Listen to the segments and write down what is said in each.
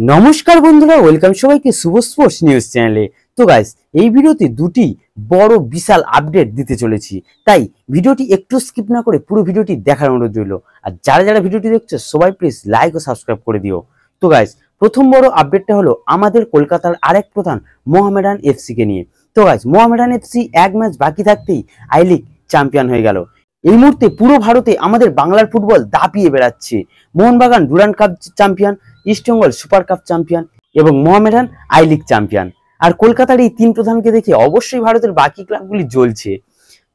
নমস্কার বন্ধুরা, ওয়েলকাম সবাইকে শুভ স্পোর্টস নিউজ চ্যানেলে। তো গাইস, এই ভিডিওতে দুটি বড় বিশাল আপডেট দিতে চলেছি, তাই ভিডিওটি একটু স্কিপ না করে পুরো ভিডিওটি দেখার অনুরোধ রইল। আর যারা যারা ভিডিওটি দেখছে সবাই প্লিজ লাইক ও সাবস্ক্রাইব করে দিও। তো গাইস, প্রথম বড় আপডেটটা হলো আমাদের কলকাতার আরেক প্রধান মোহামেডান এফসি কে নিয়ে। তো গাইস, মোহামেডান এফসি এক ম্যাচ বাকি থাকতেই আই লিগ চ্যাম্পিয়ন হয়ে গেল। এই মুহূর্তে পুরো ভারতে আমাদের বাংলার ফুটবল দাপিয়ে বেড়াচ্ছে। Mohun Bagan Durand cup champion, East Bengal super cup champion এবং মোহামেডান আই লিগ চ্যাম্পিয়ন। আর কলকাতার এই তিন প্রধানকে দেখে অবশ্যই ভারতের বাকি ক্লাবগুলি জ্বলছে।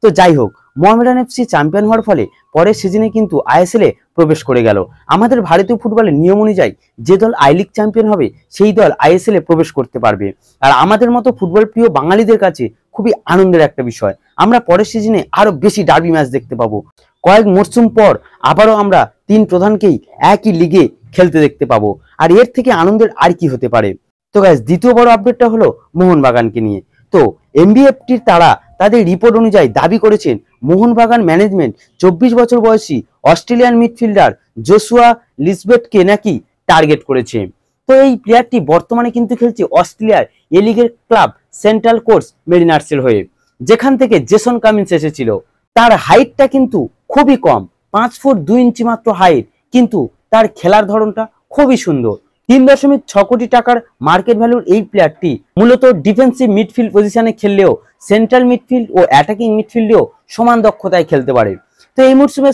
তো যাই হোক, মোহামেডান এফসি চ্যাম্পিয়ন হওয়ার ফলে পরের সিজনে কিন্তু আইএসএল এ প্রবেশ করে গেল। আমাদের ভারতীয় ফুটবলের নিয়ম অনুযায়ী যে দল আই লিগ চ্যাম্পিয়ন হবে সেই দল আইএসএল এ প্রবেশ করতে পারবে। আর আমাদের মতো ফুটবল প্রিয় বাঙালিদের কাছে খুবই আনন্দের একটা বিষয়। আমরা পরের সিজনে আরো বেশি ডার্বি ম্যাচ দেখতে পাবো। কয়েক মরশুম পর আবারও আমরা তিন প্রধানকেই একই লিগে খেলতে দেখতে পাবো। আর এর থেকে আনন্দের আর কি হতে পারে। তো গাইস, দ্বিতীয় বড় আপডেটটা হলো মোহনবাগানকে নিয়ে। তো এমবিএফটির তারা তাদের রিপোর্ট অনুযায়ী দাবি করেছেন মোহনবাগান ম্যানেজমেন্ট 24 বছর বয়সী অস্ট্রেলিয়ান মিডফিল্ডার জোশুয়া লিসবেটকে নাকি টার্গেট করেছে। তো এই প্লেয়ারটি বর্তমানে কিন্তু খেলছে অস্ট্রেলিয়ার এ লিগের ক্লাব সেন্ট্রাল কোস্ট মেরিনার্সের হয়ে, যেখান থেকে জেসন কামিন্স এসেছিল। তার হাইটটা কিন্তু খুবই কম, 5 ফুট 2 ইঞ্চি মাত্র হাইট, কিন্তু তার খেলার ধরনটা খুবই সুন্দর। 3.6 কোটি টাকার মার্কেট ভ্যালুর এই প্লেয়ারটি মূলত ডিফেন্সিভ মিডফিল্ড পজিশনে খেললেও সেন্ট্রাল মিডফিল্ড ও অ্যাটাকিং মিডফিল্ডেও সমান দক্ষতায় খেলতে পারে। তো এই মরশুমে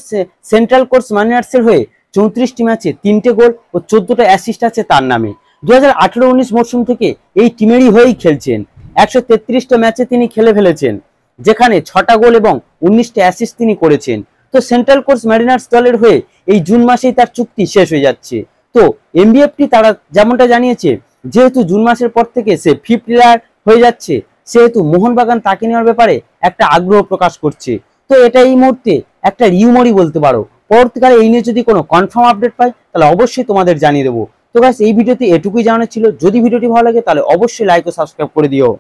সেন্ট্রাল কোস্ট মেরিনার্সের হয়ে 34টি ম্যাচে 3টে গোল ও 14টা অ্যাসিস্ট আছে তার নামে। 2018-19 মরশুম থেকে এই টিমেরই হয়েই খেলছেন। 133টা ম্যাচে তিনি খেলে ফেলেছেন, যেখানে 6টা গোল এবং 19টা অ্যাসিস্ট তিনি করেছেন। তো সেন্ট্রাল কোস্ট মেরিনার্স দলের হয়ে এই জুন মাসেই তার চুক্তি শেষ হয়ে যাচ্ছে। তো এমবিএফটি তারা যেমনটা জানিয়েছে, যেহেতু জুন মাসের পর থেকে সে ফিফথ প্লেয়ার হয়ে যাচ্ছে, সেহেতু মোহনবাগান তাকে নেওয়ার ব্যাপারে একটা আগ্রহ প্রকাশ করছে। তো এটা এই মুহূর্তে একটা রিউমারই বলতে পারো। পরবর্তীকালে এই নিয়ে যদি কোনো কনফার্ম আপডেট পাই তাহলে অবশ্যই তোমাদের জানিয়ে দেবো। তো গাইস, এই ভিডিওতে এটুকুই জানানো ছিল। যদি ভিডিওটি ভালো লাগে তাহলে অবশ্যই লাইক ও সাবস্ক্রাইব করে দিও।